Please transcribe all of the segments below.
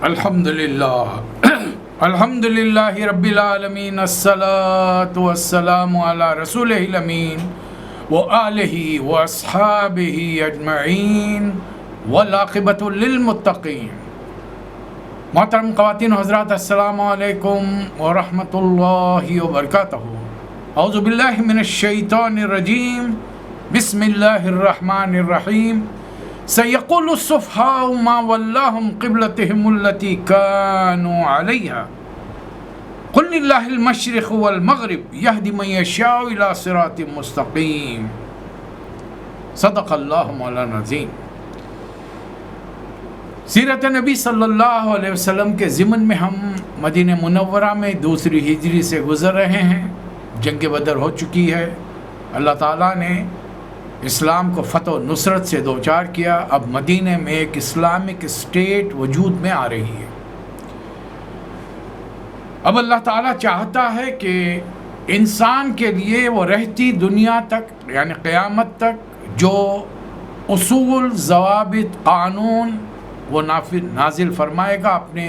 الحمدللہ الحمدللہ رب العالمین، الصلاۃ والسلام علی رسولہ الامین وآلہ واصحابہ اجمعین والعاقبۃ للمتقین۔ محترم خواتین و حضرات، السلام علیکم ورحمۃ اللہ وبرکاتہ۔ اعوذ باللہ من الشیطان الرجیم، بسم اللہ الرحمن الرحیم۔ سيقول السفهاء ما ولاهم قبلتهم التي كانوا عليها قل لله المشرق والمغرب يهدي من يشاء إلى صراط مستقيم۔ صدق اللہ مولانا العظیم۔ سیرت نبی صلی اللہ علیہ وسلم کے ضمن میں ہم مدینہ منورہ میں دوسری ہجری سے گزر رہے ہیں۔ جنگ بدر ہو چکی ہے، اللہ تعالیٰ نے اسلام کو فتح و نصرت سے دوچار کیا۔ اب مدینہ میں ایک اسلامک اسٹیٹ وجود میں آ رہی ہے۔ اب اللہ تعالیٰ چاہتا ہے کہ انسان کے لیے وہ رہتی دنیا تک، یعنی قیامت تک، جو اصول، ضوابط، قانون وہ نازل فرمائے گا اپنے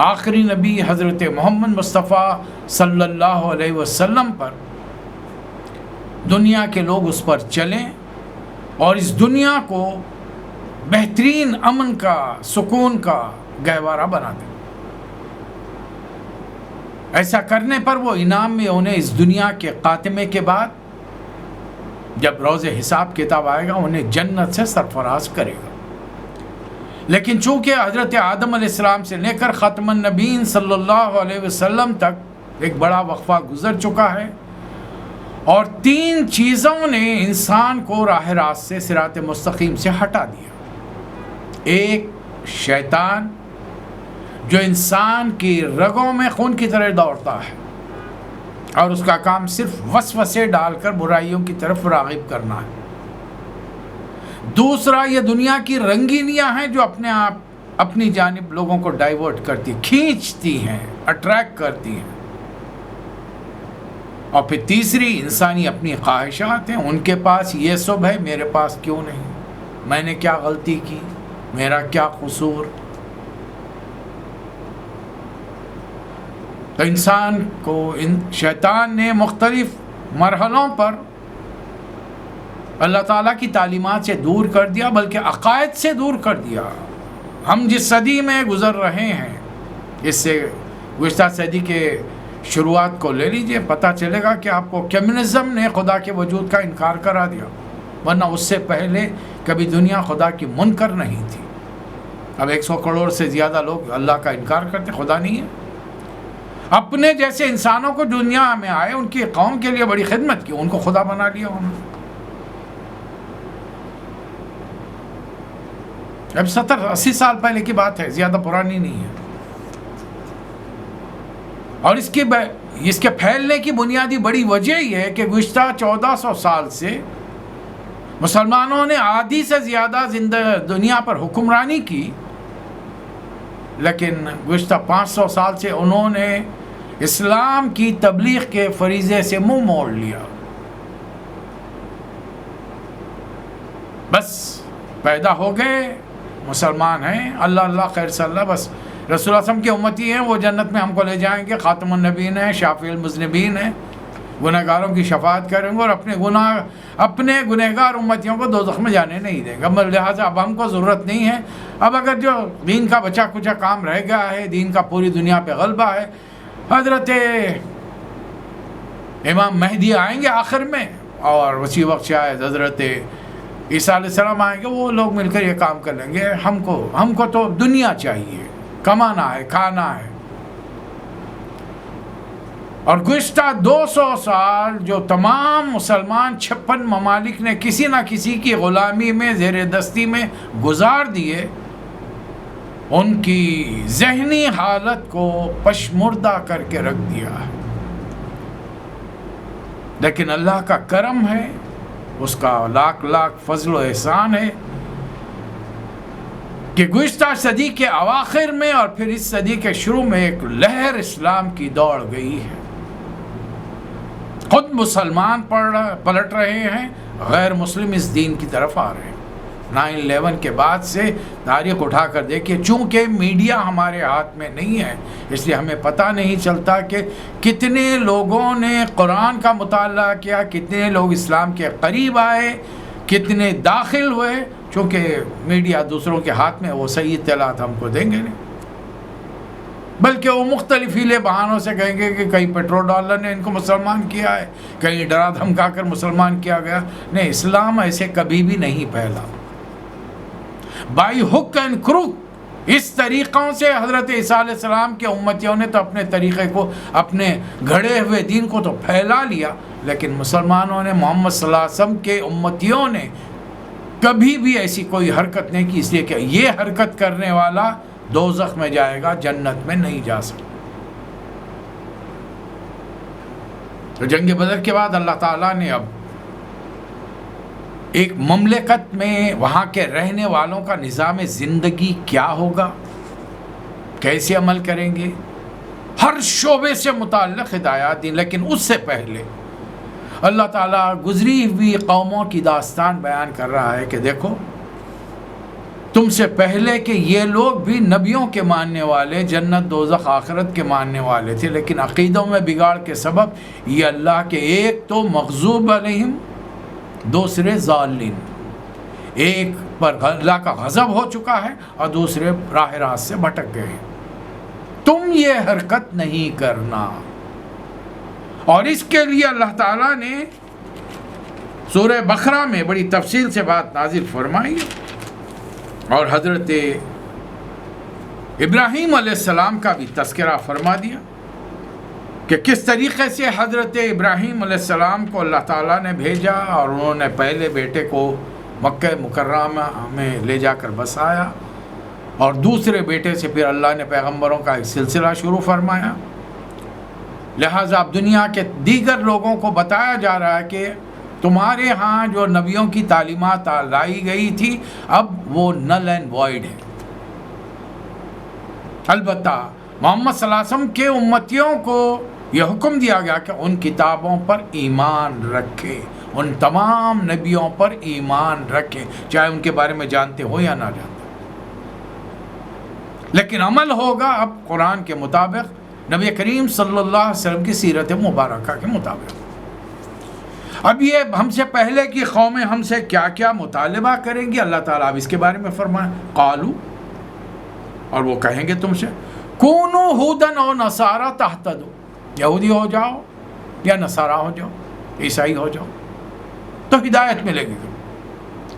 آخری نبی حضرت محمد مصطفیٰ صلی اللہ علیہ وسلم پر، دنیا کے لوگ اس پر چلیں اور اس دنیا کو بہترین امن کا، سکون کا گہوارہ بنا دیں۔ ایسا کرنے پر وہ انعام میں انہیں اس دنیا کے خاتمے کے بعد جب روز حساب کتاب آئے گا انہیں جنت سے سرفراز کرے گا۔ لیکن چونکہ حضرت آدم علیہ السلام سے لے کر ختم النبیین صلی اللہ علیہ وسلم تک ایک بڑا وقفہ گزر چکا ہے، اور تین چیزوں نے انسان کو راہ راست سے، صراط مستقیم سے ہٹا دیا۔ ایک، شیطان، جو انسان کی رگوں میں خون کی طرح دوڑتا ہے اور اس کا کام صرف وسوسے ڈال کر برائیوں کی طرف راغب کرنا ہے۔ دوسرا، یہ دنیا کی رنگینیاں ہیں جو اپنے آپ اپنی جانب لوگوں کو ڈائیورٹ کرتی، کھینچتی ہیں، اٹریکٹ کرتی ہیں۔ اور پھر تیسری، انسانی اپنی خواہشات ہیں، ان کے پاس یہ سب ہے، میرے پاس کیوں نہیں؟ میں نے کیا غلطی کی؟ میرا کیا قصور؟ تو انسان کو شیطان نے مختلف مرحلوں پر اللہ تعالیٰ کی تعلیمات سے دور کر دیا، بلکہ عقائد سے دور کر دیا۔ ہم جس صدی میں گزر رہے ہیں، اس سے گزشتہ صدی کے شروعات کو لے لیجئے، پتہ چلے گا کہ آپ کو کمیونزم نے خدا کے وجود کا انکار کرا دیا، ورنہ اس سے پہلے کبھی دنیا خدا کی منکر نہیں تھی۔ اب 100 کروڑ سے زیادہ لوگ اللہ کا انکار کرتے، خدا نہیں ہے۔ اپنے جیسے انسانوں کو دنیا میں آئے، ان کی قوم کے لیے بڑی خدمت کی، ان کو خدا بنا لیا انہوں نے۔ اب 70-80 سال پہلے کی بات ہے، زیادہ پرانی نہیں ہے۔ اور اس کے پھیلنے کی بنیادی بڑی وجہ یہ ہے کہ گزشتہ 1400 سال سے مسلمانوں نے آدھی سے زیادہ دنیا پر حکمرانی کی، لیکن گزشتہ 500 سال سے انہوں نے اسلام کی تبلیغ کے فریضے سے منہ موڑ لیا۔ بس پیدا ہو گئے، مسلمان ہیں، اللہ اللہ خیر صلی اللہ، بس رسول اللہ صلی اللہ علیہ وسلم کی امتی ہیں، وہ جنت میں ہم کو لے جائیں گے، خاتم النبیین ہیں، شافی المذنبین ہیں، گناہ گاروں کی شفاعت کریں گے، اور اپنے گنہگار امتیوں کو دوزخ میں جانے نہیں دیں گے۔ لہٰذا اب ہم کو ضرورت نہیں ہے۔ اب اگر جو دین کا بچا کچا کام رہ گیا ہے، دین کا پوری دنیا پہ غلبہ ہے، حضرت امام مہدی آئیں گے آخر میں، اور اسی وقت شاید حضرت عیسیٰ علیہ السلام آئیں گے، وہ لوگ مل کر یہ کام کر لیں گے۔ ہم کو تو دنیا چاہیے، کمانا ہے، کھانا ہے۔ اور گزشتہ 200 سال جو تمام مسلمان 56 ممالک نے کسی نہ کسی کی غلامی میں، زیر دستی میں گزار دیے، ان کی ذہنی حالت کو پشمردہ کر کے رکھ دیا ہے۔ لیکن اللہ کا کرم ہے، اس کا لاکھ لاکھ فضل و احسان ہے کہ گزشتہ صدی کے اواخر میں اور پھر اس صدی کے شروع میں ایک لہر اسلام کی دوڑ گئی ہے۔ خود مسلمان پلٹ رہے ہیں، غیر مسلم اس دین کی طرف آ رہے ہیں۔ 9/11 کے بعد سے تاریخ اٹھا کر دیکھیے. چونکہ میڈیا ہمارے ہاتھ میں نہیں ہے اس لیے ہمیں پتہ نہیں چلتا کہ کتنے لوگوں نے قرآن کا مطالعہ کیا, کتنے لوگ اسلام کے قریب آئے, کتنے داخل ہوئے. چونکہ میڈیا دوسروں کے ہاتھ میں, وہ صحیح اطلاعات ہم کو دیں گے نہیں, بلکہ وہ مختلف ہیلے بہانوں سے کہیں گے کہ کہیں پیٹرول ڈالر نے ان کو مسلمان کیا ہے, کہیں ڈرا دھمکا کر مسلمان کیا گیا. نہیں, اسلام ایسے کبھی بھی نہیں پھیلا. بائی ہک اینڈ کروک اس طریقوں سے حضرت عیسیٰ علیہ السلام کے امتیوں نے تو اپنے طریقے کو, اپنے گھڑے ہوئے دین کو تو پھیلا لیا, لیکن مسلمانوں نے, محمد صلی اللہ علیہ وسلم کے امتیوں نے کبھی بھی ایسی کوئی حرکت نہیں کی. اس لیے کہ یہ حرکت کرنے والا دوزخ میں جائے گا, جنت میں نہیں جا سکتا. تو جنگ بدر کے بعد اللہ تعالیٰ نے اب ایک مملکت میں وہاں کے رہنے والوں کا نظام زندگی کیا ہوگا, کیسے عمل کریں گے, ہر شعبے سے متعلق ہدایات دی. لیکن اس سے پہلے اللہ تعالیٰ گزری ہوئی قوموں کی داستان بیان کر رہا ہے کہ دیکھو, تم سے پہلے کہ یہ لوگ بھی نبیوں کے ماننے والے, جنت دوزخ آخرت کے ماننے والے تھے, لیکن عقیدوں میں بگاڑ کے سبب یہ اللہ کے ایک تو مغضوب علیہم, دوسرے ضالین, ایک پر اللہ کا غضب ہو چکا ہے اور دوسرے راہ راست سے بھٹک گئے. تم یہ حرکت نہیں کرنا. اور اس کے لیے اللہ تعالیٰ نے سورہ بقرہ میں بڑی تفصیل سے بات نازل فرمائی اور حضرت ابراہیم علیہ السلام کا بھی تذکرہ فرما دیا کہ کس طریقے سے حضرت ابراہیم علیہ السلام کو اللہ تعالیٰ نے بھیجا اور انہوں نے پہلے بیٹے کو مکہ مکرمہ میں لے جا کر بسایا, اور دوسرے بیٹے سے پھر اللہ نے پیغمبروں کا ایک سلسلہ شروع فرمایا. لہٰذا اب دنیا کے دیگر لوگوں کو بتایا جا رہا ہے کہ تمہارے ہاں جو نبیوں کی تعلیمات لائی گئی تھی اب وہ نل اینڈ وائڈ ہے. البتہ محمد صلی اللہ علیہ وسلم کے امتیوں کو یہ حکم دیا گیا کہ ان کتابوں پر ایمان رکھے, ان تمام نبیوں پر ایمان رکھے, چاہے ان کے بارے میں جانتے ہو یا نہ جانتے. لیکن عمل ہوگا اب قرآن کے مطابق, نبی کریم صلی اللہ علیہ وسلم کی سیرت مبارکہ کے مطابق. اب یہ ہم سے پہلے کی قومیں ہم سے کیا کیا مطالبہ کریں گی, اللہ تعالیٰ اب اس کے بارے میں فرمائیں. قالو, اور وہ کہیں گے تم سے, کونو ہودن او نصارا تہتدو, یہودی ہو جاؤ یا نصارا ہو جاؤ, عیسائی ہو جاؤ تو ہدایت ملے گی.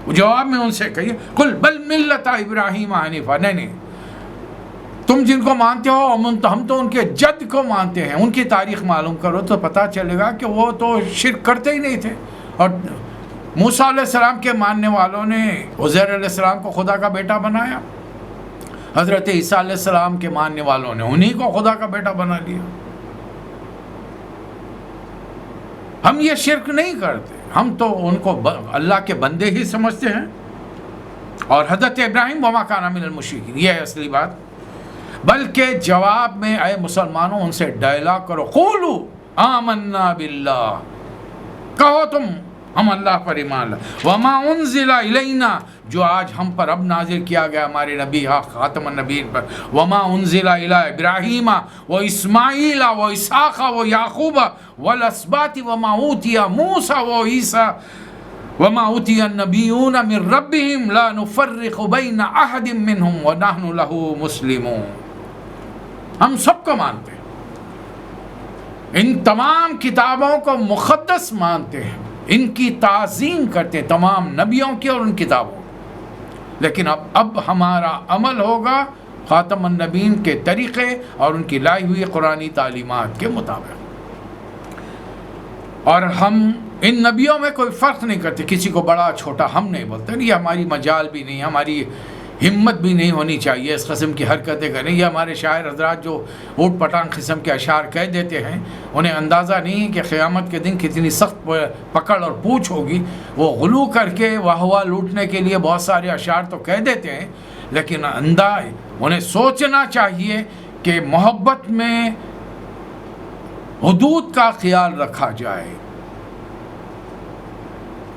جواب میں ان سے کہیے, قل بل ملت ابراہیم حنیفا, نہیں تم جن کو مانتے ہو ہم تو ان کے جد کو مانتے ہیں. ان کی تاریخ معلوم کرو تو پتہ چلے گا کہ وہ تو شرک کرتے ہی نہیں تھے. اور موسیٰ علیہ السلام کے ماننے والوں نے عزیر علیہ السلام کو خدا کا بیٹا بنایا, حضرت عیسیٰ علیہ السلام کے ماننے والوں نے انہی کو خدا کا بیٹا بنا لیا. ہم یہ شرک نہیں کرتے, ہم تو ان کو اللہ کے بندے ہی سمجھتے ہیں. اور حضرت ابراہیم وما کان من المشرکین, یہ ہے اصلی بات. بلکہ جواب میں اے مسلمانوں ان سے ڈائلاگ کرو, قولو آمنا باللہ, کہو تم ہم اللہ پر ایمان لائے, وما انزل الینا, جو آج ہم پر اب نازل کیا گیا ہمارے نبی خاتم النبیین پر, وما انزل الی ابراہیم و اسماعیل و اسحاق و یعقوب والاسباط وما اوتی موسیٰ و عیسیٰ وما اوتی النبیون من ربهم لا نفرق بین احد منہم ونحن له مسلمون. ہم سب کو مانتے ہیں, ان تمام کتابوں کو مقدس مانتے ہیں, ان کی تعظیم کرتے ہیں, تمام نبیوں کی اور ان کتابوں. لیکن اب ہمارا عمل ہوگا خاتم النبیین کے طریقے اور ان کی لائی ہوئی قرآنی تعلیمات کے مطابق. اور ہم ان نبیوں میں کوئی فرق نہیں کرتے, کسی کو بڑا چھوٹا ہم نہیں بولتے. یہ ہماری مجال بھی نہیں, ہماری ہمت بھی نہیں ہونی چاہیے اس قسم کی حرکتیں کریں. یہ ہمارے شاعر حضرات جو اوٹ پٹانگ قسم کے اشعار کہہ دیتے ہیں, انہیں اندازہ نہیں کہ قیامت کے دن کتنی سخت پکڑ اور پوچھ ہوگی. وہ غلو کر کے واہ واہ لوٹنے کے لیے بہت سارے اشعار تو کہہ دیتے ہیں, لیکن انہیں سوچنا چاہیے کہ محبت میں حدود کا خیال رکھا جائے.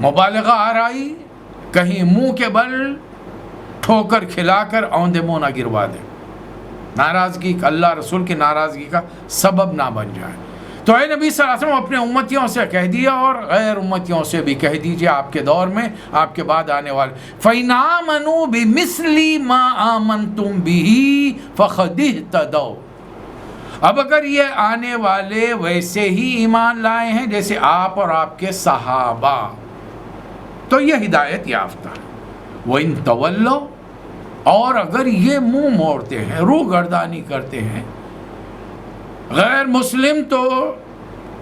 مبالغہ آرائی کہیں منہ کے بل ٹھوکر کھلا کر اوندے منہ نہ گروا دے، ناراضگی، اللہ رسول کی ناراضگی کا سبب نہ بن جائے۔ تو اے نبی صلی اللہ علیہ وسلم اپنے امتیوں سے کہہ دیا اور غیر امتیوں سے بھی کہہ دیجئے آپ کے دور میں، آپ کے بعد آنے والے، فَإِنْ آمَنُوا بِمِثْلِ مَا آمَنْتُمْ بِهِ فَقَدِ اهْتَدَوْا۔ اب اگر یہ آنے والے ویسے ہی ایمان لائے ہیں جیسے آپ اور آپ کے صحابہ، تو یہ ہدایت یافتہ ہے۔ وَإِنْ تَوَلَّوْا، اور اگر یہ منہ موڑتے ہیں، روگردانی کرتے ہیں، غیر مسلم تو رسول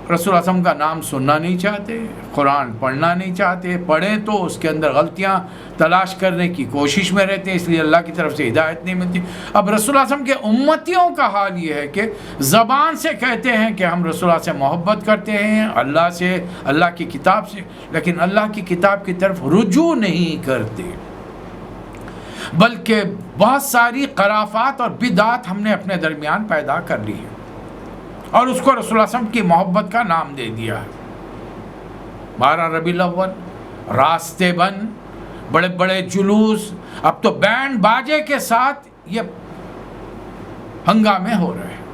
اللہ صلی اللہ علیہ وسلم کا نام سننا نہیں چاہتے، قرآن پڑھنا نہیں چاہتے، پڑھیں تو اس کے اندر غلطیاں تلاش کرنے کی کوشش میں رہتے ہیں، اس لیے اللہ کی طرف سے ہدایت نہیں ملتی۔ اب رسول اللہ صلی اللہ علیہ وسلم کے امتیوں کا حال یہ ہے کہ زبان سے کہتے ہیں کہ ہم رسول اللہ سے محبت کرتے ہیں، اللہ سے، اللہ کی کتاب سے، لیکن اللہ کی کتاب کی طرف رجوع نہیں کرتے، بلکہ بہت ساری خرافات اور بدعات ہم نے اپنے درمیان پیدا کر لی ہے اور اس کو رسول اللہ صلی اللہ علیہ وسلم کی محبت کا نام دے دیا ہے۔ 12 ربیع الاول، راستے بند، بڑے بڑے جلوس، اب تو بینڈ باجے کے ساتھ یہ ہنگامے ہو رہے ہیں۔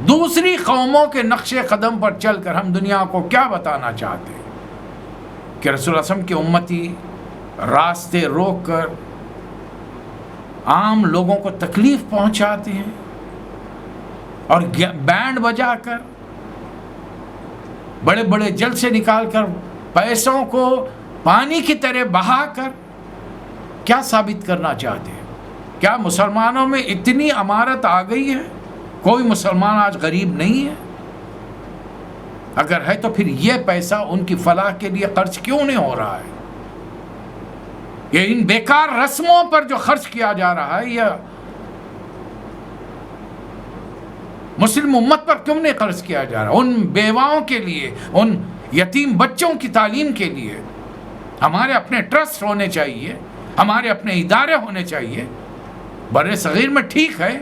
دوسری قوموں کے نقش قدم پر چل کر ہم دنیا کو کیا بتانا چاہتے ہیں کہ رسول اللہ صلی اللہ علیہ وسلم کے امتی راستے روک کر عام لوگوں کو تکلیف پہنچاتے ہیں اور بینڈ بجا کر، بڑے بڑے جلسے نکال کر، پیسوں کو پانی کی طرح بہا کر کیا ثابت کرنا چاہتے ہیں؟ کیا مسلمانوں میں اتنی امارت آ گئی ہے؟ کوئی مسلمان آج غریب نہیں ہے؟ اگر ہے تو پھر یہ پیسہ ان کی فلاح کے لیے خرچ کیوں نہیں ہو رہا ہے؟ یہ ان بیکار رسموں پر جو خرچ کیا جا رہا ہے، یہ مسلم امت پر کیوں نہیں خرچ کیا جا رہا؟ ان بیواؤں کے لیے، ان یتیم بچوں کی تعلیم کے لیے ہمارے اپنے ٹرسٹ ہونے چاہیے، ہمارے اپنے ادارے ہونے چاہیے۔ بر صغیر میں ٹھیک ہے،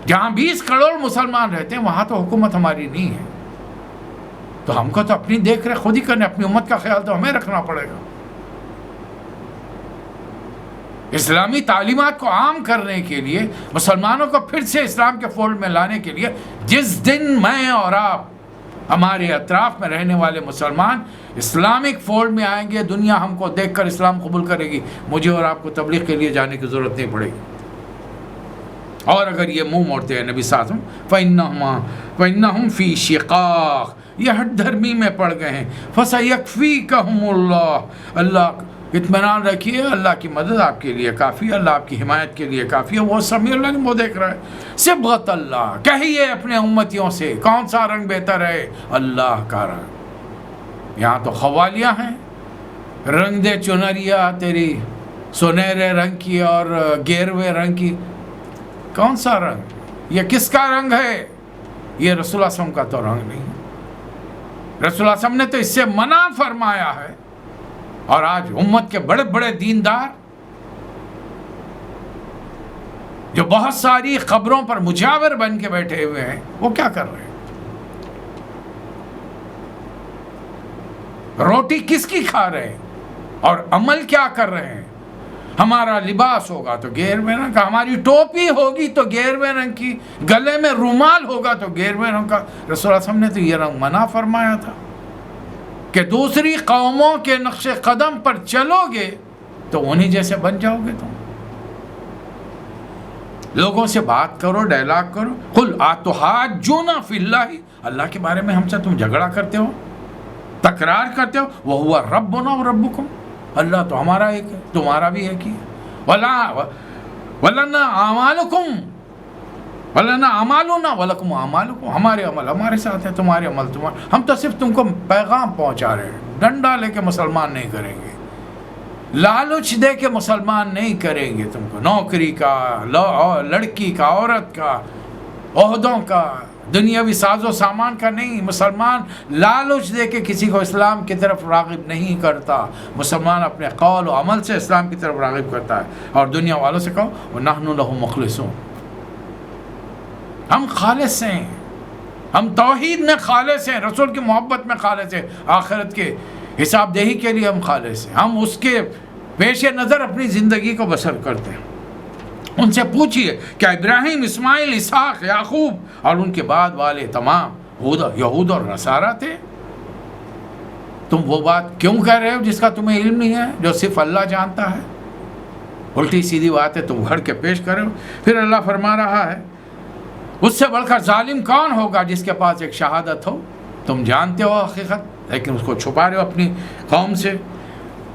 جہاں 20 کروڑ مسلمان رہتے ہیں وہاں تو حکومت ہماری نہیں ہے، تو ہم کو تو اپنی دیکھ ریکھ خود ہی کرنے، اپنی امت کا خیال تو ہمیں رکھنا پڑے گا۔ اسلامی تعلیمات کو عام کرنے کے لیے، مسلمانوں کو پھر سے اسلام کے فولڈ میں لانے کے لیے، جس دن میں اور آپ، ہمارے اطراف میں رہنے والے مسلمان اسلامک فولڈ میں آئیں گے، دنیا ہم کو دیکھ کر اسلام قبول کرے گی، مجھے اور آپ کو تبلیغ کے لیے جانے کی ضرورت نہیں پڑے گی۔ اور اگر یہ منہ موڑتے ہیں نبی صلی اللہ علیہ وسلم، فَإِنَّهُمْ فِي شِقَاقٍ، یہ ہٹ دھرمی میں پڑ گئے ہیں، فَسَيَكْفِيكَهُمُ اللَّهُ، اللہ اطمینان رکھیے، اللہ کی مدد آپ کے لیے کافی ہے، اللہ آپ کی حمایت کے لیے کافی ہے، وہ سمیع اللہ وہ دیکھ رہا ہے۔ صبغۃ اللہ، کہیے اپنے امتیوں سے کون سا رنگ بہتر ہے؟ اللہ کا رنگ۔ یہاں تو خوالیاں ہیں، رنگ دے چنریا تیری سنہرے رنگ کی اور گیروے رنگ کی، کون سا رنگ؟ یہ کس کا رنگ ہے؟ یہ رسول اللہ صلی اللہ علیہ وسلم کا تو رنگ نہیں ہے۔ رسول اللہ صلی اللہ علیہ وسلم نے تو اس سے منع فرمایا ہے، اور آج امت کے بڑے بڑے دیندار جو بہت ساری خبروں پر مجاور بن کے بیٹھے ہوئے ہیں، وہ کیا کر رہے ہیں؟ روٹی کس کی کھا رہے ہیں اور عمل کیا کر رہے ہیں؟ ہمارا لباس ہوگا تو گیروے رنگ کا، ہماری ٹوپی ہوگی تو گیروے رنگ کی، گلے میں رومال ہوگا تو گیروے رنگ کا۔ رسول اللہ صلی اللہ علیہ وسلم نے تو یہ رنگ منع فرمایا تھا کہ دوسری قوموں کے نقش قدم پر چلو گے تو انہی جیسے بن جاؤ گے۔ تم لوگوں سے بات کرو، ڈائلاگ کرو، قل اتحاجون فی اللہ، اللہ کے بارے میں ہم سے تم جھگڑا کرتے ہو، تکرار کرتے ہو، وہو ربنا وربکم، اللہ تو ہمارا ایک ہے، تمہارا بھی ایک ہی ہے، ولنا اعمالکم وَلَنَا أَعْمَالُنَا وَلَكُمْ أَعْمَالُكُمْ، ہمارے عمل ہمارے ساتھ ہیں، تمہارے عمل تمہارے، ہم تو صرف تم کو پیغام پہنچا رہے ہیں، ڈنڈا لے کے مسلمان نہیں کریں گے، لالچ دے کے مسلمان نہیں کریں گے تم کو، نوکری کا، لڑکی کا، عورت کا، عہدوں کا، دنیاوی ساز و سامان کا نہیں۔ مسلمان لالچ دے کے کسی کو اسلام کی طرف راغب نہیں کرتا، مسلمان اپنے قول و عمل سے اسلام کی طرف راغب کرتا ہے۔ اور دنیا والوں سے کہو وَنَحْنُ لَهُ مُخْلِصُونَ، ہم خالص ہیں، ہم توحید میں خالص ہیں، رسول کی محبت میں خالص ہیں، آخرت کے حساب دہی کے لیے ہم خالص ہیں، ہم اس کے پیش نظر اپنی زندگی کو بسر کرتے ہیں۔ ان سے پوچھئے کیا ابراہیم، اسماعیل، اسحاق، یعقوب اور ان کے بعد والے تمام یہود اور نصارہ تھے؟ تم وہ بات کیوں کہہ رہے ہو جس کا تمہیں علم نہیں ہے، جو صرف اللہ جانتا ہے؟ الٹی سیدھی بات ہے تم گھڑ کے پیش کر رہے ہو۔ پھر اللہ فرما رہا ہے اس سے بڑھ کر ظالم کون ہوگا جس کے پاس ایک شہادت ہو؟ تم جانتے ہو حقیقت لیکن اس کو چھپا رہے ہو اپنی قوم سے۔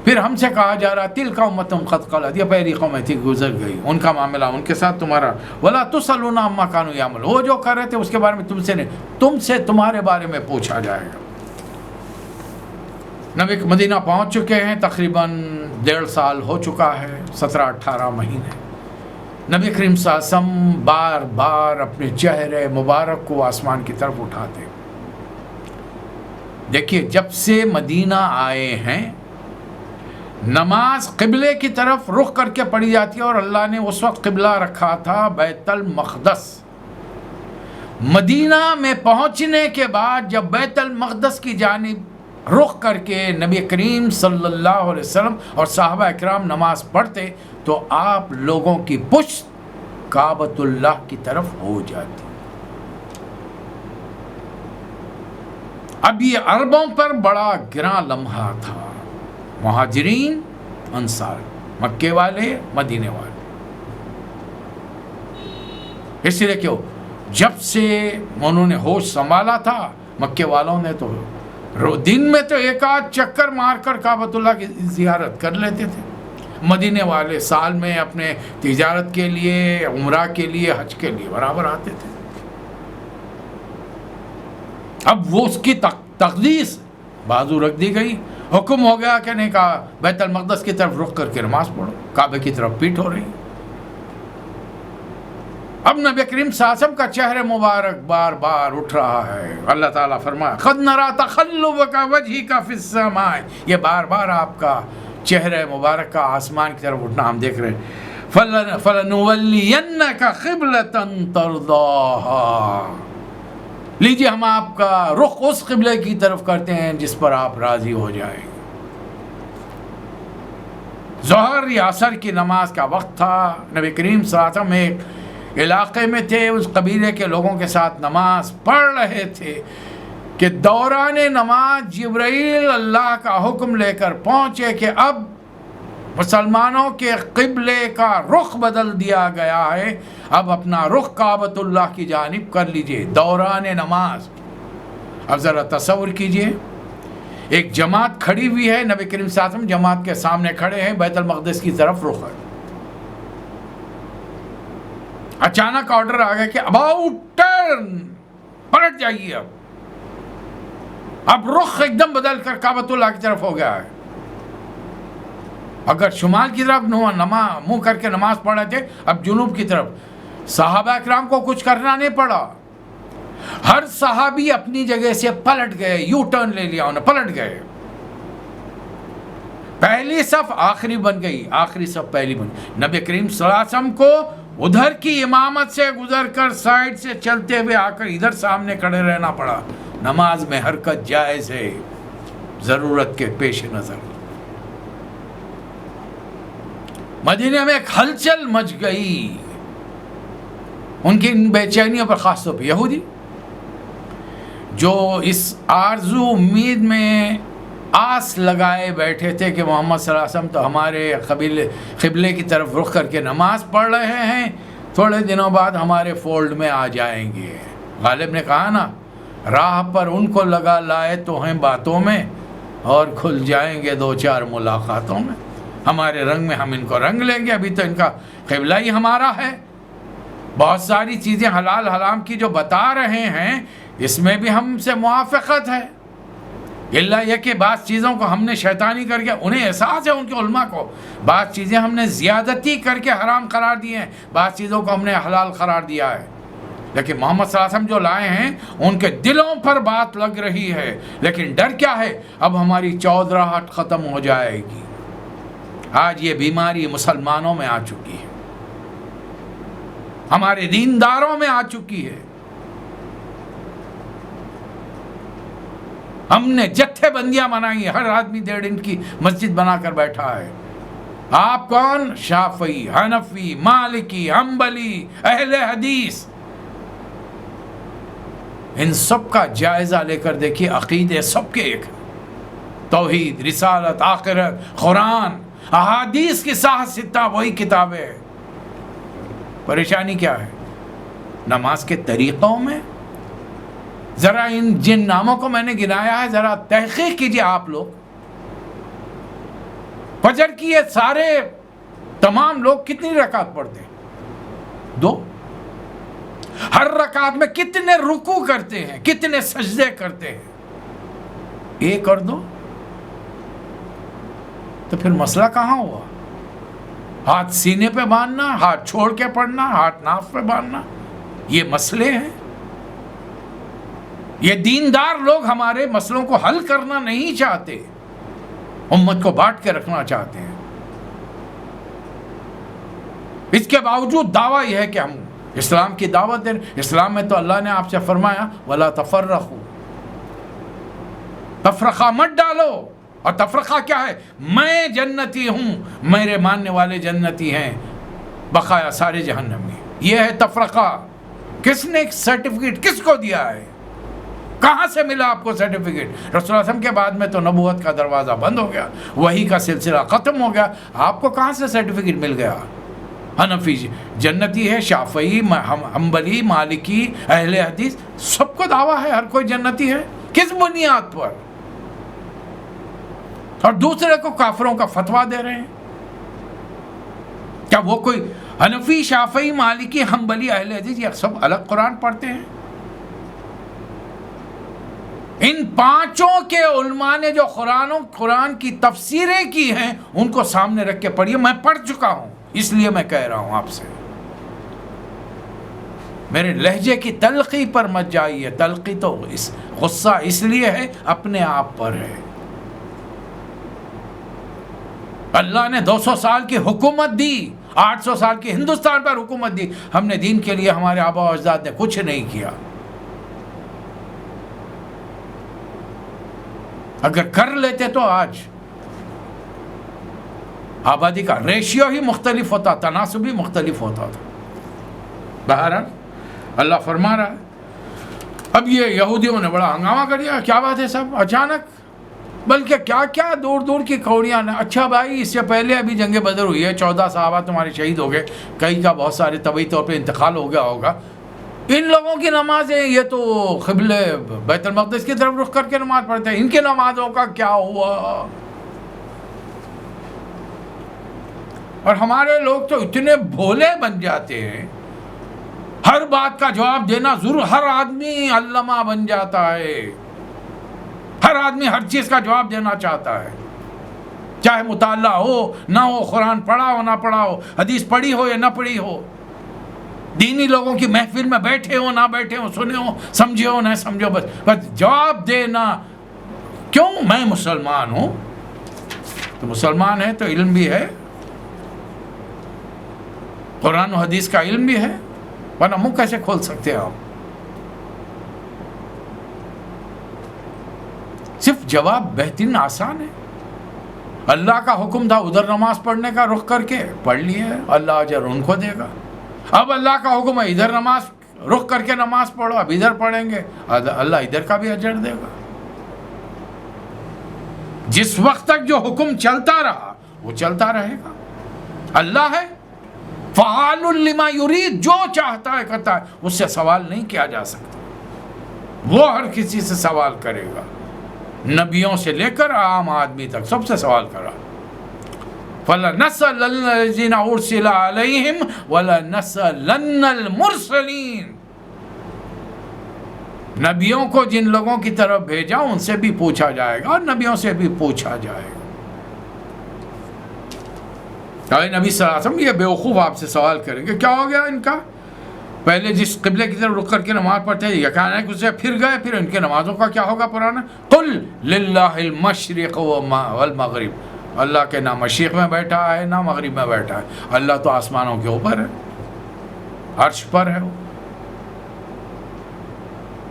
پھر ہم سے کہا جا رہا تلک امۃ قد خلت، یہ پہلی قوم تھی گزر گئی، ان کا معاملہ ان کے ساتھ تمہارا، ولا تسألون عما كانوا يعملون، وہ جو کر رہے تھے اس کے بارے میں تم سے نہیں، تم سے تمہارے بارے میں پوچھا جائے گا۔ نبی مدینہ پہنچ چکے ہیں، تقریباً 1.5 سال ہو چکا ہے، 17-18 مہینے۔ نبی کریم صلی اللہ علیہ وسلم بار بار اپنے چہرے مبارک کو آسمان کی طرف اٹھاتے۔ دیکھیے جب سے مدینہ آئے ہیں نماز قبلے کی طرف رخ کر کے پڑھی جاتی ہے، اور اللہ نے اس وقت قبلہ رکھا تھا بیت المقدس۔ مدینہ میں پہنچنے کے بعد جب بیت المقدس کی جانب رخ کر کے نبی کریم صلی اللہ علیہ وسلم اور صحابہ اکرام نماز پڑھتے تو آپ لوگوں کی پشت کعبۃ اللہ کی طرف ہو جاتی۔ اب یہ عربوں پر بڑا گراں لمحہ تھا، مہاجرین، انصار، مکے والے، مدینے والے۔ اس لیے کیوں جب سے انہوں نے ہوش سنبھالا تھا مکے والوں نے تو دن میں تو ایک آدھ چکر مار کر کعبۃ اللہ کی زیارت کر لیتے تھے، مدینے والے سال میں اپنے تجارت کے لیے، عمرہ کے لیے، حج کے لیے برابر آتے تھے۔ اب وہ اس کی تقدیس بازو رکھ دی گئی، حکم ہو گیا کہ نہیں، کہا بیت المقدس کی طرف رخ کر کے نماز پڑھو، کعبے کی طرف پیٹ ہو رہی۔ اب نبی کریم صلی اللہ علیہ وسلم کا چہرہ مبارک بار بار اٹھ رہا ہے۔ اللہ تعالیٰ فرمایا قد نرى تقلبك وجهك في السماء، یہ بار بار آپ کا چہرہ مبارک کا آسمان کی طرف اٹھنا ہم دیکھ رہے ہیں۔ فَلَنُوَلِّيَنَّكَ قِبْلَةً تَرْضَاهَا، لیجئے ہم آپ کا رخ اس قبلے کی طرف کرتے ہیں جس پر آپ راضی ہو جائیں۔ ظہر یا عصر کی نماز کا وقت تھا، نبی کریم صلی اللہ علیہ وسلم ایک علاقے میں تھے، اس قبیلے کے لوگوں کے ساتھ نماز پڑھ رہے تھے کہ دوران نماز جبرائیل اللہ کا حکم لے کر پہنچے کہ اب مسلمانوں کے قبلے کا رخ بدل دیا گیا ہے، اب اپنا رخ کعبۃ اللہ کی جانب کر لیجئے دوران نماز۔ اب ذرا تصور کیجئے ایک جماعت کھڑی ہوئی ہے، نبی کریم صلی اللہ علیہ وسلم جماعت کے سامنے کھڑے ہیں، بیت المقدس کی طرف رخ ہے۔ اچانک آرڈر آ گیا کہ اباؤٹ ٹرن، پلٹ جائیے، اب رخ ایک دم بدل کر کعبۃ اللہ کی طرف ہو گیا ہے۔ اگر شمال کی طرف منہ کر کے نماز پڑھ رہے تھے، اب جنوب کی طرف۔ صحابہ اکرام کو کچھ کرنا نہیں پڑا، ہر صحابی اپنی جگہ سے پلٹ گئے، یو ٹرن لے لیا انہیں، پلٹ گئے۔ پہلی صف آخری بن گئی، آخری صف پہلی بن گئی۔ نبی کریم صلی اللہ علیہ وسلم کو ادھر کی امامت سے گزر کر سائڈ سے چلتے ہوئے آ کر ادھر سامنے کھڑے رہنا پڑا۔ نماز میں حرکت جائز ہے ضرورت کے پیش نظر۔ مدینے میں ایک ہلچل مچ گئی، ان کی ان بے چینیوں پر، خاص طور پہ یہودی جو اس آرزو امید میں آس لگائے بیٹھے تھے کہ محمد صلی اللہ علیہ وسلم تو ہمارے قبلے کی طرف رخ کر کے نماز پڑھ رہے ہیں، تھوڑے دنوں بعد ہمارے فولڈ میں آ جائیں گے۔ غالب نے کہا نا، راہ پر ان کو لگا لائے تو ہیں باتوں میں، اور کھل جائیں گے 2-4 ملاقاتوں میں۔ ہمارے رنگ میں ہم ان کو رنگ لیں گے، ابھی تو ان کا قبلہ ہی ہمارا ہے۔ بہت ساری چیزیں حلال حرام کی جو بتا رہے ہیں، اس میں بھی ہم سے موافقت ہے، اللہ یہ کہ بعض چیزوں کو ہم نے شیطانی کر کے، انہیں احساس ہے ان کے علماء کو، بعض چیزیں ہم نے زیادتی کر کے حرام قرار دی ہیں، بعض چیزوں کو ہم نے حلال قرار دیا ہے، لیکن محمد صلی اللہ علیہ وسلم جو لائے ہیں ان کے دلوں پر بات لگ رہی ہے۔ لیکن ڈر کیا ہے؟ اب ہماری چودراہٹ ختم ہو جائے گی۔ آج یہ بیماری مسلمانوں میں آ چکی ہے، ہمارے دینداروں میں آ چکی ہے۔ ہم نے جتھے بندیاں بنائی ہیں، ہر آدمی 1.5 انچ کی مسجد بنا کر بیٹھا ہے۔ آپ کون؟ شافعی، حنفی، مالکی، حنبلی، اہل حدیث۔ ان سب کا جائزہ لے کر دیکھیے، عقیدے سب کے ایک، توحید، رسالت، آخرت، قرآن، احادیث کی صحاح ستہ وہی کتابیں۔ پریشانی کیا ہے؟ نماز کے طریقوں میں۔ ذرا ان جن ناموں کو میں نے گنایا ہے ذرا تحقیق کیجئے آپ لوگ۔ فجر کی یہ سارے تمام لوگ کتنی رکعت پڑھتے ہیں؟ 2۔ ہر رکعت میں کتنے رکوع کرتے ہیں، کتنے سجدے کرتے ہیں؟ 1 اور 2۔ تو پھر مسئلہ کہاں ہوا؟ ہاتھ سینے پہ باندھنا، ہاتھ چھوڑ کے پڑھنا، ہاتھ ناف پہ باندھنا، یہ مسئلے ہیں۔ یہ دیندار لوگ ہمارے مسئلوں کو حل کرنا نہیں چاہتے، امت کو بانٹ کے رکھنا چاہتے ہیں۔ اس کے باوجود دعویٰ یہ ہے کہ ہم اسلام کی دعوت دیں۔ اسلام میں تو اللہ نے آپ سے فرمایا وَلَا تَفَرَّقُوا، تفرقہ مت ڈالو۔ اور تفرقہ کیا ہے؟ میں جنتی ہوں، میرے ماننے والے جنتی ہیں، بقایا سارے جہنمی۔ یہ ہے تفرقہ۔ کس نے سرٹیفکیٹ کس کو دیا ہے؟ کہاں سے ملا آپ کو سرٹیفکیٹ؟ رسول اللہ علیہ وسلم کے بعد میں تو نبوت کا دروازہ بند ہو گیا، وحی کا سلسلہ ختم ہو گیا، آپ کو کہاں سے سرٹیفکیٹ مل گیا؟ حنفی جنتی ہے، شافعی، حنبلی، مالکی، اہل حدیث، سب کو دعویٰ ہے ہر کوئی جنتی ہے۔ کس بنیاد پر؟ اور دوسرے کو کافروں کا فتویٰ دے رہے ہیں۔ کیا وہ کوئی حنفی، شافعی، مالکی، حنبلی، اہل حدیث یہ سب الگ قرآن پڑھتے ہیں؟ ان 5 کے علماء نے جو قرآن کی تفسیریں کی ہیں ان کو سامنے رکھ کے پڑھیے۔ میں پڑھ چکا ہوں، اس لیے میں کہہ رہا ہوں آپ سے۔ میرے لہجے کی تلخی پر مت جائیے، تلخی تو غصہ اس لیے ہے اپنے آپ پر ہے۔ اللہ نے 200 سال کی حکومت دی، 800 سال کی ہندوستان پر حکومت دی، ہم نے دین کے لیے ہمارے آبا و اجداد نے کچھ نہیں کیا۔ اگر کر لیتے تو آج آبادی کا ریشیو ہی مختلف ہوتا، تناسب ہی مختلف ہوتا تھا۔ بہرحال اللہ فرما رہا ہے۔ اب یہ یہودیوں نے بڑا ہنگامہ کر دیا، کیا بات ہے سب اچانک، بلکہ کیا کیا دور دور کی کوڑیاں نے۔ اچھا بھائی، اس سے پہلے ابھی جنگ بدر ہوئی ہے، 14 صحابہ تمہارے شہید ہو گئے، کئی کا بہت سارے طبعی طور پہ انتقال ہو گیا ہوگا۔ ان لوگوں کی نمازیں، یہ تو قبلہ بیت المقدس کی طرف رخ کر کے نماز پڑھتے ہیں، ان کی نمازوں کا کیا ہوا؟ اور ہمارے لوگ تو اتنے بھولے بن جاتے ہیں، ہر بات کا جواب دینا ضرور، ہر آدمی علامہ بن جاتا ہے، ہر آدمی ہر چیز کا جواب دینا چاہتا ہے، چاہے مطالعہ ہو نہ ہو، قرآن پڑھا ہو نہ پڑھا ہو، حدیث پڑھی ہو یا نہ پڑھی ہو، دینی لوگوں کی محفل میں بیٹھے ہو نہ بیٹھے ہو، سنے ہو سمجھے ہو نہ سمجھو، بس جواب دینا۔ کیوں؟ میں مسلمان ہوں۔ تو مسلمان ہے تو علم بھی ہے، قرآن و حدیث کا علم بھی ہے، ورنہ منہ کیسے کھول سکتے ہیں آپ؟ صرف جواب بہترین آسان ہے۔ اللہ کا حکم تھا ادھر نماز پڑھنے کا، رخ کر کے پڑھ لیے، اللہ اجر ان کو دے گا۔ اب اللہ کا حکم ہے ادھر نماز، رخ کر کے نماز پڑھو، اب ادھر پڑھیں گے، اللہ ادھر کا بھی اجر دے گا۔ جس وقت تک جو حکم چلتا رہا وہ چلتا رہے گا۔ اللہ ہے فعال لما یرید، جو چاہتا ہے کرتا ہے، اس سے سوال نہیں کیا جا سکتا، وہ ہر کسی سے سوال کرے گا، نبیوں سے لے کر عام آدمی تک سب سے سوال کرا۔ فَلَنَسْأَلَنَّ الَّذِينَ أُرْسِلَ عَلَيْهِمْ وَلَنَسْأَلَنَّ الْمُرْسَلِينَ، نبیوں کو جن لوگوں کی طرف بھیجا ان سے بھی پوچھا جائے گا اور نبیوں سے بھی پوچھا جائے گا۔ نبی صلی اللہ علیہ وسلم یہ بیوقوف آپ سے سوال کریں گے، کیا ہو گیا ان کا؟ پہلے جس قبلے کی طرف رخ کر کے نماز پڑھتے ہیں، یقینا کہ اسے پھر گئے، پھر ان کے نمازوں کا کیا ہوگا؟ پرانا قل للہ المشرق والمغرب، اللہ کے نہ مشرق میں بیٹھا ہے نہ مغرب میں بیٹھا ہے، اللہ تو آسمانوں کے اوپر ہے، عرش پر ہے وہ۔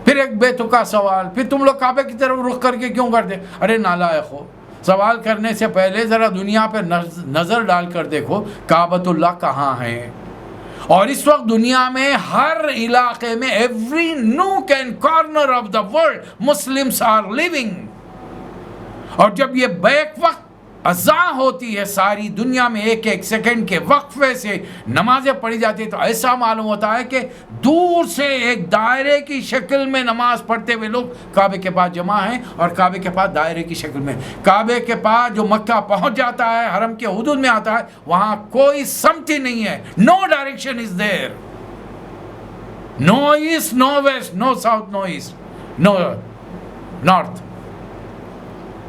پھر ایک بے تکا سوال، پھر تم لوگ کعبے کی طرف رخ کر کے کیوں کرتے؟ ارے نالائق ہو، سوال کرنے سے پہلے ذرا دنیا پہ نظر ڈال کر دیکھو کعبۃ اللہ کہاں ہے. اور اس وقت دنیا میں ہر علاقے میں every nook and corner of the world Muslims are living. اور جب یہ بیک وقت اذان ہوتی ہے ساری دنیا میں، ایک ایک سیکنڈ کے وقفے سے نمازیں پڑھی جاتی ہیں، تو ایسا معلوم ہوتا ہے کہ دور سے ایک دائرے کی شکل میں نماز پڑھتے ہوئے لوگ کعبے کے پاس جمع ہیں، اور کعبے کے پاس دائرے کی شکل میں. کعبے کے پاس جو مکہ پہنچ جاتا ہے، حرم کے حدود میں آتا ہے، وہاں کوئی سمت ہی نہیں ہے. No direction is there, no east, no west, no south, no east, no north.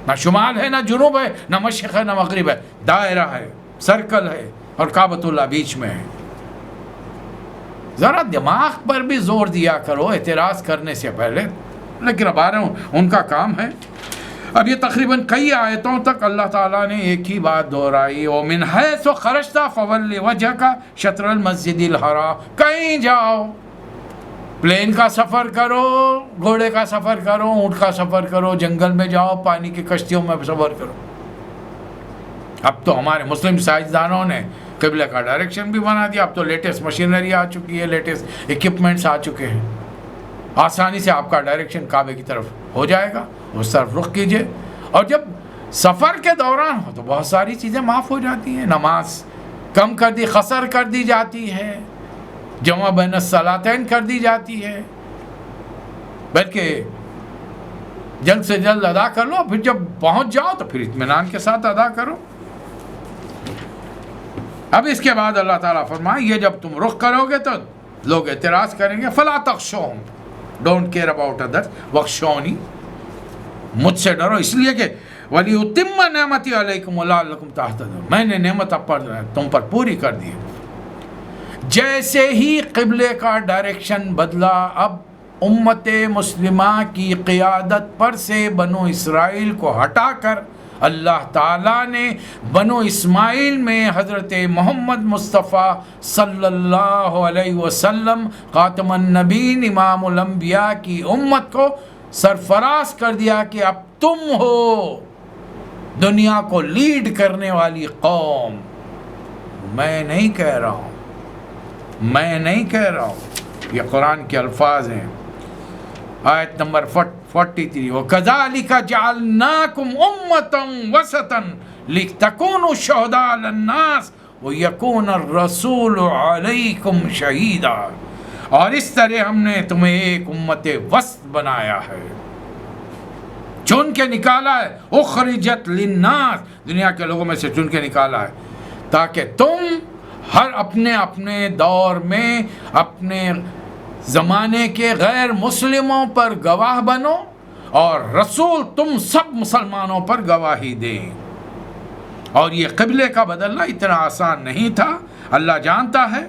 نہ شمال ہے، نہ جنوب ہے، نہ مشرق ہے، نہ مغرب ہے. دائرہ ہے، سرکل ہے، اور کعبۃ اللہ بیچ میں ہے. ذرا دماغ پر بھی زور دیا کرو اعتراض کرنے سے پہلے. لیکن اب آ رہا ہوں، ان کا کام ہے. اب یہ تقریباً کئی آیتوں تک اللہ تعالیٰ نے ایک ہی بات دہرائی، وَمِنْ حَيْثُ خَرَجْتَ فَوَلِّ وَجْهَكَ شَطْرَ الْمَسْجِدِ الْحَرَامِ. کہیں جاؤ، پلین کا سفر کرو، گھوڑے کا سفر کرو، اونٹ کا سفر کرو، جنگل میں جاؤ، پانی کی کشتیوں میں سفر کرو. اب تو ہمارے مسلم سائنسدانوں نے قبلے کا ڈائریکشن بھی بنا دیا. اب تو لیٹسٹ مشینری آ چکی ہے، لیٹسٹ اکوپمنٹس آ چکے ہیں. آسانی سے آپ کا ڈائریکشن کعبے کی طرف ہو جائے گا، اس طرف رخ کیجئے. اور جب سفر کے دوران ہو تو بہت ساری چیزیں معاف ہو جاتی ہیں. نماز کم کر دی، قصر کر دی جاتی ہے، جمع بین الصلاتین کر دی جاتی ہے، بلکہ جلد سے جلد ادا کر لو. پھر جب پہنچ جاؤ تو پھر اطمینان کے ساتھ ادا کرو. اب اس کے بعد اللہ تعالیٰ فرمائے یہ جب تم رخ کرو گے تو لوگ اعتراض کریں گے. فلا تخشوہم، ڈونٹ کیئر اباؤٹ ادرس، واخشونی، مجھ سے ڈرو اس لیے کہ وَلِيُتِمَّ نِعْمَتِي عَلَيْكُمْ وَلَعَلَّكُمْ تَهْتَدُونَ. میں نے نعمت تم پر پوری کر دی. جیسے ہی قبلے کا ڈائریکشن بدلا، اب امت مسلمہ کی قیادت پر سے بنو اسرائیل کو ہٹا کر اللہ تعالیٰ نے بنو اسماعیل میں حضرت محمد مصطفیٰ صلی اللہ علیہ وسلم خاتم النبیین امام الانبیاء کی امت کو سرفراز کر دیا کہ اب تم ہو دنیا کو لیڈ کرنے والی قوم. میں نہیں کہہ رہا ہوں، میں نہیں کہہ رہا ہوں، یہ قرآن کے الفاظ ہیں. آیت نمبر 43 وَكَذَلِكَ جَعَلْنَاكُمْ أُمَّةً وَسَطًا لِتَكُونُوا شُهَدَاءَ عَلَى النَّاسِ وَيَكُونَ الرَّسُولُ عَلَيْكُمْ شَهِيدًا. اور اس طرح ہم نے تمہیں ایک امت وسط بنایا ہے، چن کے نکالا ہے. اخرجت للناس، دنیا کے لوگوں میں سے چن کے نکالا ہے تاکہ تم ہر اپنے دور میں اپنے زمانے کے غیر مسلموں پر گواہ بنو، اور رسول تم سب مسلمانوں پر گواہی دیں. اور یہ قبلے کا بدلنا اتنا آسان نہیں تھا، اللہ جانتا ہے.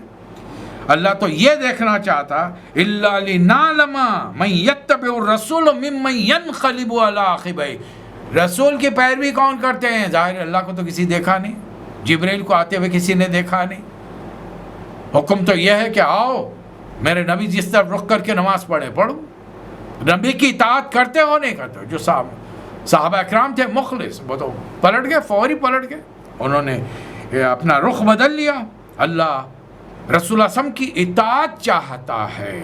اللہ تو یہ دیکھنا چاہتا الا لنعلم من یتبع الرسول ممن ينقلب على عقبیہ. رسول کی پیروی کون کرتے ہیں؟ ظاہر اللہ کو تو کسی دیکھا نہیں، جبریل کو آتے ہوئے کسی نے دیکھا نہیں. حکم تو یہ ہے کہ آؤ میرے نبی جس طرف رخ کر کے نماز پڑھو. نبی کی اطاعت کرتے ہو نہیں کرتے ہو. جو صحابہ اکرام تھے مخلص، وہ تو پلٹ گئے، فوری پلٹ گئے، انہوں نے اپنا رخ بدل لیا. اللہ رسول اللہ کی اطاعت چاہتا ہے.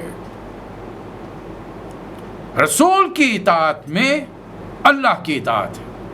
رسول کی اطاعت میں اللہ کی اطاعت ہے.